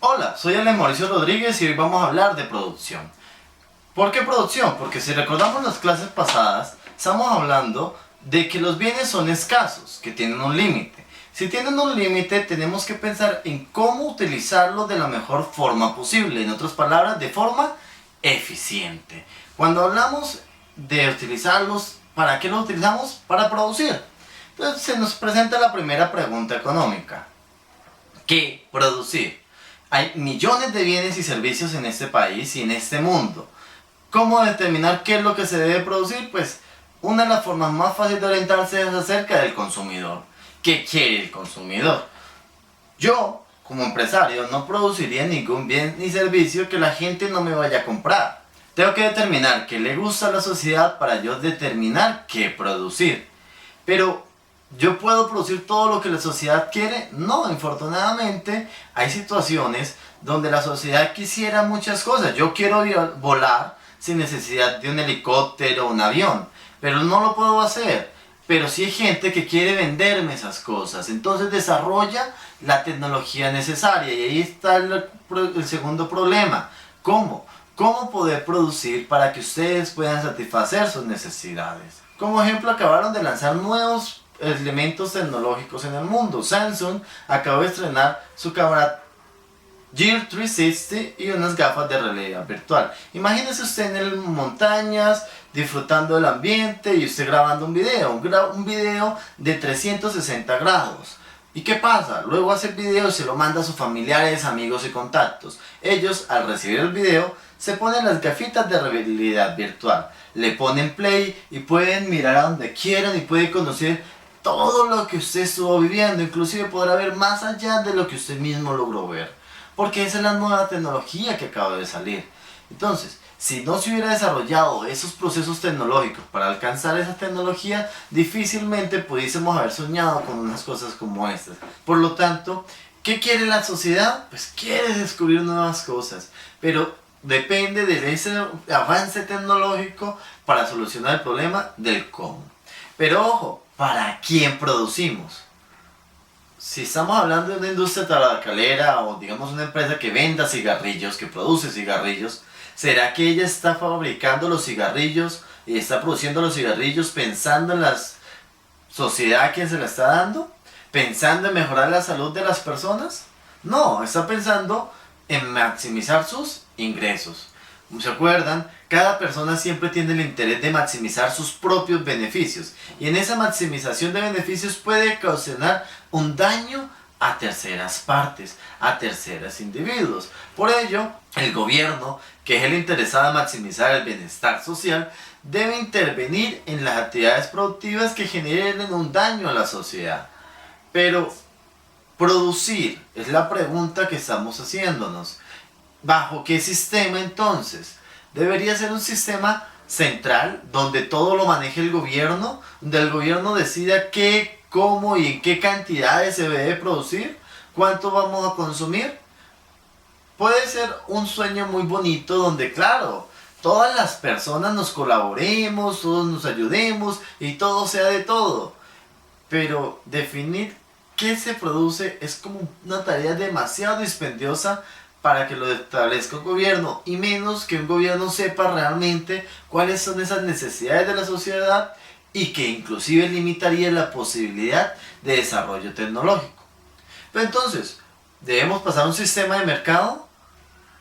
Hola, soy Ale Mauricio Rodríguez y hoy vamos a hablar de producción. ¿Por qué producción? Porque si recordamos las clases pasadas, estamos hablando de que los bienes son escasos, que tienen un límite. Si tienen un límite, tenemos que pensar en cómo utilizarlo de la mejor forma posible, en otras palabras, de forma eficiente. Cuando hablamos de utilizarlos, ¿para qué los utilizamos? Para producir. Entonces se nos presenta la primera pregunta económica. ¿Qué producir? Hay millones de bienes y servicios en este país y en este mundo. ¿Cómo determinar qué es lo que se debe producir? Pues una de las formas más fáciles de orientarse es acerca del consumidor. ¿Qué quiere el consumidor? Yo, como empresario, no produciría ningún bien ni servicio que la gente no me vaya a comprar. Tengo que determinar qué le gusta a la sociedad para yo determinar qué producir. Pero, ¿yo puedo producir todo lo que la sociedad quiere? No, infortunadamente hay situaciones donde la sociedad quisiera muchas cosas. Yo quiero volar sin necesidad de un helicóptero o un avión, pero no lo puedo hacer. Pero sí hay gente que quiere venderme esas cosas, entonces desarrolla la tecnología necesaria y ahí está el segundo problema. ¿Cómo? ¿Cómo poder producir para que ustedes puedan satisfacer sus necesidades? Como ejemplo, acabaron de lanzar nuevos elementos tecnológicos en el mundo. Samsung acabó de estrenar su cámara Gear 360 y unas gafas de realidad virtual. Imagínese usted en montañas, disfrutando del ambiente y usted grabando un video de 360 grados. ¿Y qué pasa? Luego hace el video y se lo manda a sus familiares, amigos y contactos. Ellos, al recibir el video, se ponen las gafitas de realidad virtual, le ponen play y pueden mirar a donde quieran y pueden conocer todo lo que usted estuvo viviendo, inclusive podrá ver más allá de lo que usted mismo logró ver. Porque esa es la nueva tecnología que acaba de salir. Entonces, si no se hubiera desarrollado esos procesos tecnológicos para alcanzar esa tecnología, difícilmente pudiésemos haber soñado con unas cosas como estas. Por lo tanto, ¿qué quiere la sociedad? Pues quiere descubrir nuevas cosas, pero depende de ese avance tecnológico para solucionar el problema del cómo. Pero ojo, ¿para quién producimos? Si estamos hablando de una industria tabacalera o digamos una empresa que venda cigarrillos, que produce cigarrillos, ¿será que ella está fabricando los cigarrillos y está produciendo los cigarrillos pensando en la sociedad que se la está dando? ¿Pensando en mejorar la salud de las personas? No, está pensando en maximizar sus ingresos. ¿Se acuerdan? Cada persona siempre tiene el interés de maximizar sus propios beneficios y en esa maximización de beneficios puede ocasionar un daño a terceras partes, a terceros individuos. Por ello, el gobierno, que es el interesado en maximizar el bienestar social, debe intervenir en las actividades productivas que generen un daño a la sociedad. Pero, producir es la pregunta que estamos haciéndonos. ¿Bajo qué sistema entonces? Debería ser un sistema central donde todo lo maneje el gobierno, donde el gobierno decida qué, cómo y en qué cantidades se debe producir, cuánto vamos a consumir. Puede ser un sueño muy bonito donde, claro, todas las personas nos colaboremos, todos nos ayudemos y todo sea de todo. Pero definir qué se produce es como una tarea demasiado dispendiosa para que lo establezca un gobierno, y menos que un gobierno sepa realmente cuáles son esas necesidades de la sociedad y que inclusive limitaría la posibilidad de desarrollo tecnológico. Pero entonces, debemos pasar a un sistema de mercado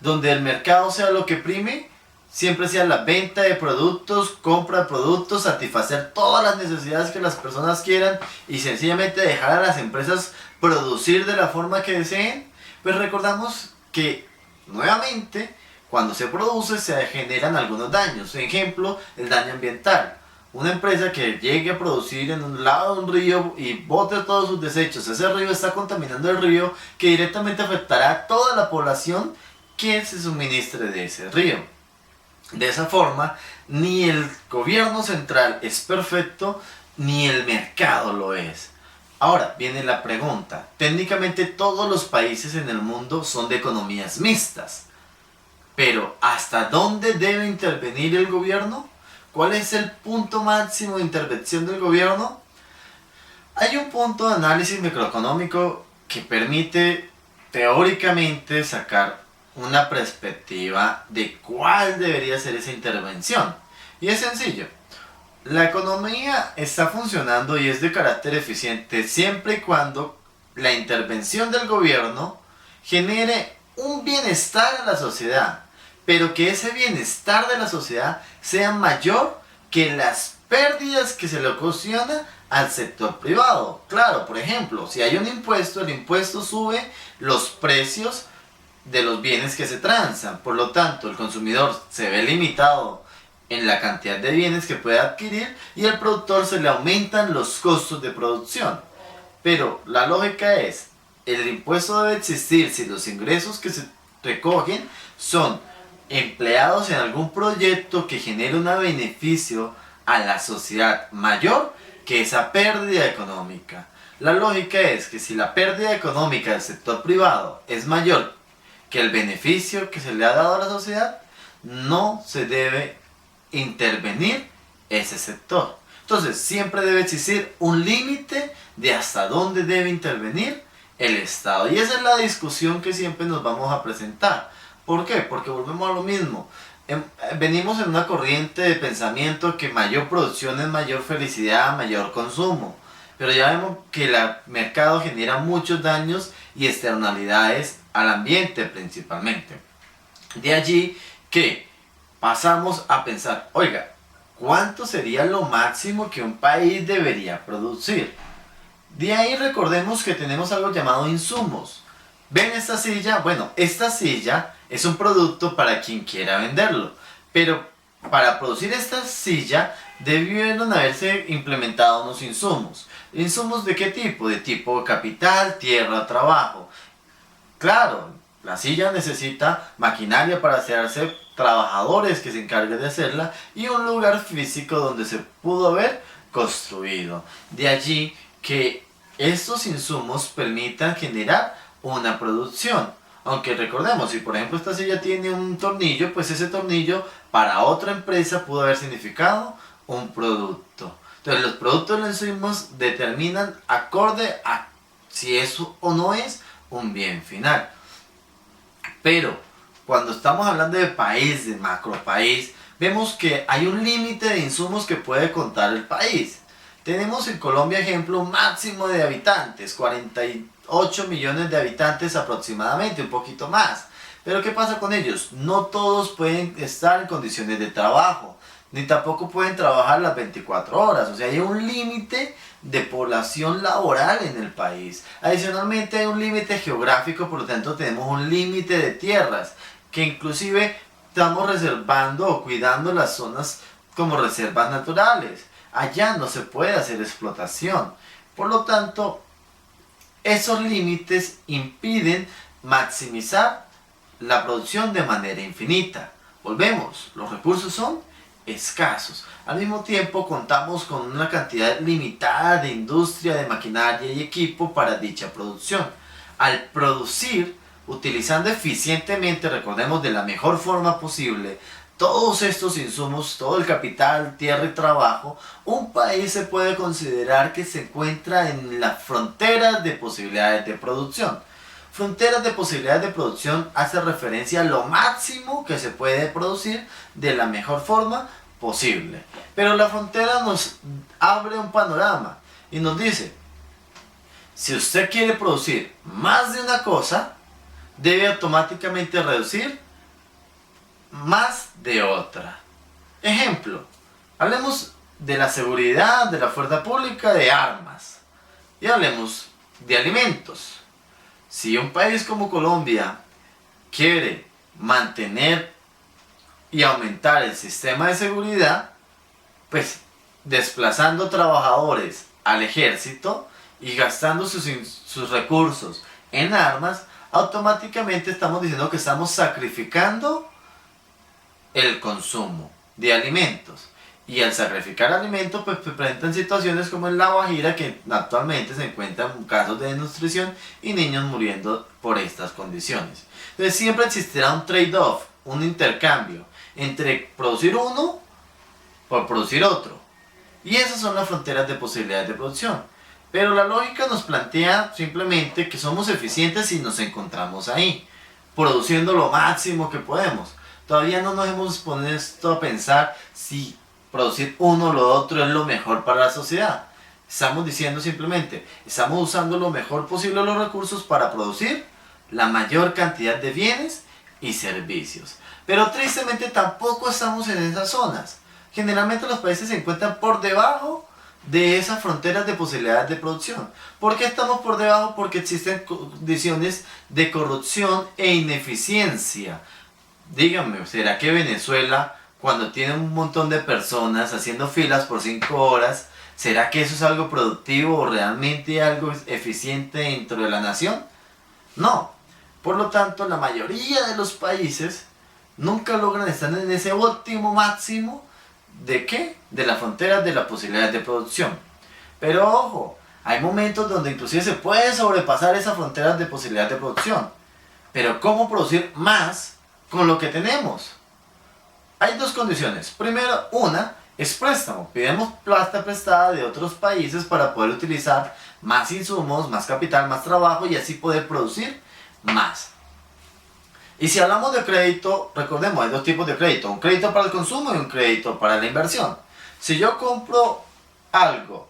donde el mercado sea lo que prime, siempre sea la venta de productos, compra de productos, satisfacer todas las necesidades que las personas quieran y sencillamente dejar a las empresas producir de la forma que deseen. Pues recordamos que nuevamente cuando se produce se generan algunos daños. Ejemplo, el daño ambiental. Una empresa que llegue a producir en un lado de un río y bote todos sus desechos, ese río está contaminando el río, que directamente afectará a toda la población que se suministre de ese río. De esa forma, ni el gobierno central es perfecto, ni el mercado lo es. Ahora viene la pregunta. Técnicamente todos los países en el mundo son de economías mixtas. Pero ¿hasta dónde debe intervenir el gobierno? ¿Cuál es el punto máximo de intervención del gobierno? Hay un punto de análisis microeconómico que permite teóricamente sacar una perspectiva de cuál debería ser esa intervención. Y es sencillo. La economía está funcionando y es de carácter eficiente siempre y cuando la intervención del gobierno genere un bienestar a la sociedad, pero que ese bienestar de la sociedad sea mayor que las pérdidas que se le ocasiona al sector privado. Claro, por ejemplo, si hay un impuesto, el impuesto sube los precios de los bienes que se transan, por lo tanto el consumidor se ve limitado en la cantidad de bienes que puede adquirir y al productor se le aumentan los costos de producción. Pero la lógica es, el impuesto debe existir si los ingresos que se recogen son empleados en algún proyecto que genere un beneficio a la sociedad mayor que esa pérdida económica. La lógica es que si la pérdida económica del sector privado es mayor que el beneficio que se le ha dado a la sociedad, no se debe intervenir ese sector. Entonces siempre debe existir un límite de hasta dónde debe intervenir el Estado. Y esa es la discusión que siempre nos vamos a presentar. ¿Por qué? Porque volvemos a lo mismo. Venimos en una corriente de pensamiento que mayor producción es mayor felicidad, mayor consumo. Pero ya vemos que el mercado genera muchos daños y externalidades al ambiente principalmente. De allí que pasamos a pensar, oiga, ¿cuánto sería lo máximo que un país debería producir? De ahí recordemos que tenemos algo llamado insumos. ¿Ven esta silla? Bueno, esta silla es un producto para quien quiera venderlo, pero para producir esta silla debieron haberse implementado unos insumos. ¿Insumos de qué tipo? De tipo capital, tierra, trabajo. Claro, la silla necesita maquinaria para hacerse, trabajadores que se encarguen de hacerla y un lugar físico donde se pudo haber construido. De allí que estos insumos permitan generar una producción. Aunque recordemos, si por ejemplo esta silla tiene un tornillo, pues ese tornillo para otra empresa pudo haber significado un producto. Entonces los productos de los insumos determinan acorde a si eso o no es un bien final. Pero cuando estamos hablando de país, de macro país, vemos que hay un límite de insumos que puede contar el país. Tenemos en Colombia ejemplo máximo de habitantes, 48 millones de habitantes aproximadamente, un poquito más. Pero ¿qué pasa con ellos? No todos pueden estar en condiciones de trabajo, ni tampoco pueden trabajar las 24 horas. O sea, hay un límite de población laboral en el país. Adicionalmente hay un límite geográfico, por lo tanto tenemos un límite de tierras, que inclusive estamos reservando o cuidando las zonas como reservas naturales. Allá no se puede hacer explotación. Por lo tanto, esos límites impiden maximizar la producción de manera infinita. Volvemos, los recursos son escasos. Al mismo tiempo contamos con una cantidad limitada de industria, de maquinaria y equipo para dicha producción. Al producir, utilizando eficientemente, recordemos de la mejor forma posible, todos estos insumos, todo el capital, tierra y trabajo, un país se puede considerar que se encuentra en las fronteras de posibilidades de producción. Fronteras de posibilidades de producción hace referencia a lo máximo que se puede producir de la mejor forma posible. Pero la frontera nos abre un panorama y nos dice, si usted quiere producir más de una cosa, debe automáticamente reducir más de otra. Ejemplo, hablemos de la seguridad, de la fuerza pública, de armas. Y hablemos de alimentos. Si un país como Colombia quiere mantener y aumentar el sistema de seguridad, pues desplazando trabajadores al ejército y gastando sus recursos en armas, automáticamente estamos diciendo que estamos sacrificando el consumo de alimentos. Y al sacrificar alimentos, pues se presentan situaciones como en La Guajira, que actualmente se encuentran casos de desnutrición y niños muriendo por estas condiciones. Entonces siempre existirá un trade-off, un intercambio entre producir uno por producir otro. Y esas son las fronteras de posibilidades de producción. Pero la lógica nos plantea simplemente que somos eficientes si nos encontramos ahí, produciendo lo máximo que podemos. Todavía no nos hemos puesto a pensar si producir uno o lo otro es lo mejor para la sociedad. Estamos diciendo simplemente, estamos usando lo mejor posible los recursos para producir la mayor cantidad de bienes y servicios. Pero tristemente tampoco estamos en esas zonas. Generalmente los países se encuentran por debajo de esas fronteras de posibilidades de producción. ¿Por qué estamos por debajo? Porque existen condiciones de corrupción e ineficiencia. Díganme, ¿será que Venezuela, cuando tiene un montón de personas haciendo filas por 5 horas, será que eso es algo productivo o realmente algo eficiente dentro de la nación? No. Por lo tanto, la mayoría de los países nunca logran estar en ese óptimo máximo ¿de qué? De las fronteras de las posibilidades de producción. Pero ojo, hay momentos donde inclusive se puede sobrepasar esas fronteras de posibilidades de producción. Pero ¿cómo producir más con lo que tenemos? Hay dos condiciones. Primero, una es préstamo. Pidemos plata prestada de otros países para poder utilizar más insumos, más capital, más trabajo y así poder producir más. Y si hablamos de crédito, recordemos, hay dos tipos de crédito, un crédito para el consumo y un crédito para la inversión. Si yo compro algo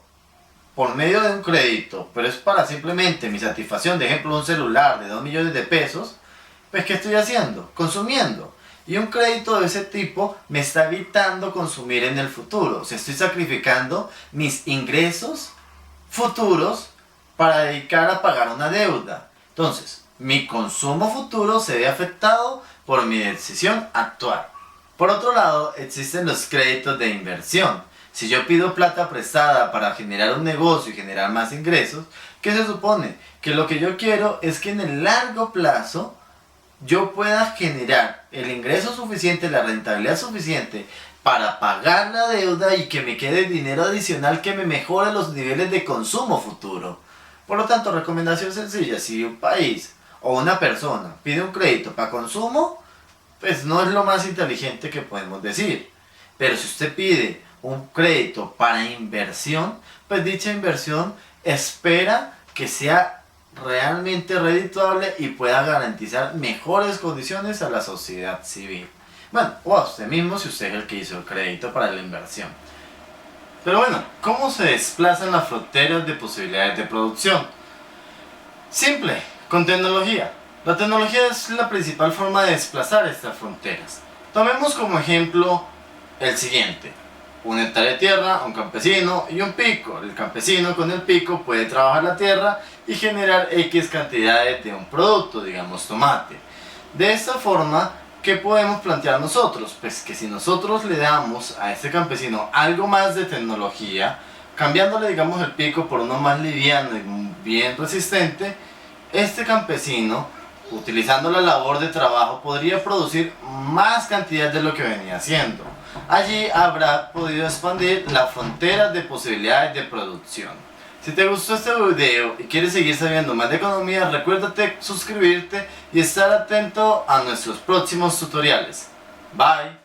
por medio de un crédito, pero es para simplemente mi satisfacción, de ejemplo un celular de 2 millones de pesos, pues ¿qué estoy haciendo? Consumiendo. Y un crédito de ese tipo me está evitando consumir en el futuro. O sea, estoy sacrificando mis ingresos futuros para dedicar a pagar una deuda. Entonces, mi consumo futuro se ve afectado por mi decisión actual. Por otro lado, existen los créditos de inversión. Si yo pido plata prestada para generar un negocio y generar más ingresos, ¿qué se supone? Que lo que yo quiero es que en el largo plazo yo pueda generar el ingreso suficiente, la rentabilidad suficiente para pagar la deuda y que me quede dinero adicional que me mejore los niveles de consumo futuro. Por lo tanto, recomendación sencilla, si un país o una persona pide un crédito para consumo, pues no es lo más inteligente que podemos decir. Pero si usted pide un crédito para inversión, pues dicha inversión espera que sea realmente redituable y pueda garantizar mejores condiciones a la sociedad civil. Bueno, o a usted mismo si usted es el que hizo el crédito para la inversión. Pero bueno, ¿cómo se desplazan las fronteras de posibilidades de producción? Simple, con tecnología. La tecnología es la principal forma de desplazar estas fronteras. Tomemos como ejemplo el siguiente. Un hectárea de tierra, un campesino y un pico. El campesino con el pico puede trabajar la tierra y generar X cantidades de un producto, digamos tomate. De esta forma, ¿qué podemos plantear nosotros? Pues que si nosotros le damos a este campesino algo más de tecnología, cambiándole digamos el pico por uno más liviano y bien resistente, este campesino, utilizando la labor de trabajo, podría producir más cantidad de lo que venía haciendo. Allí habrá podido expandir las fronteras de posibilidades de producción. Si te gustó este video y quieres seguir sabiendo más de economía, recuérdate suscribirte y estar atento a nuestros próximos tutoriales. Bye.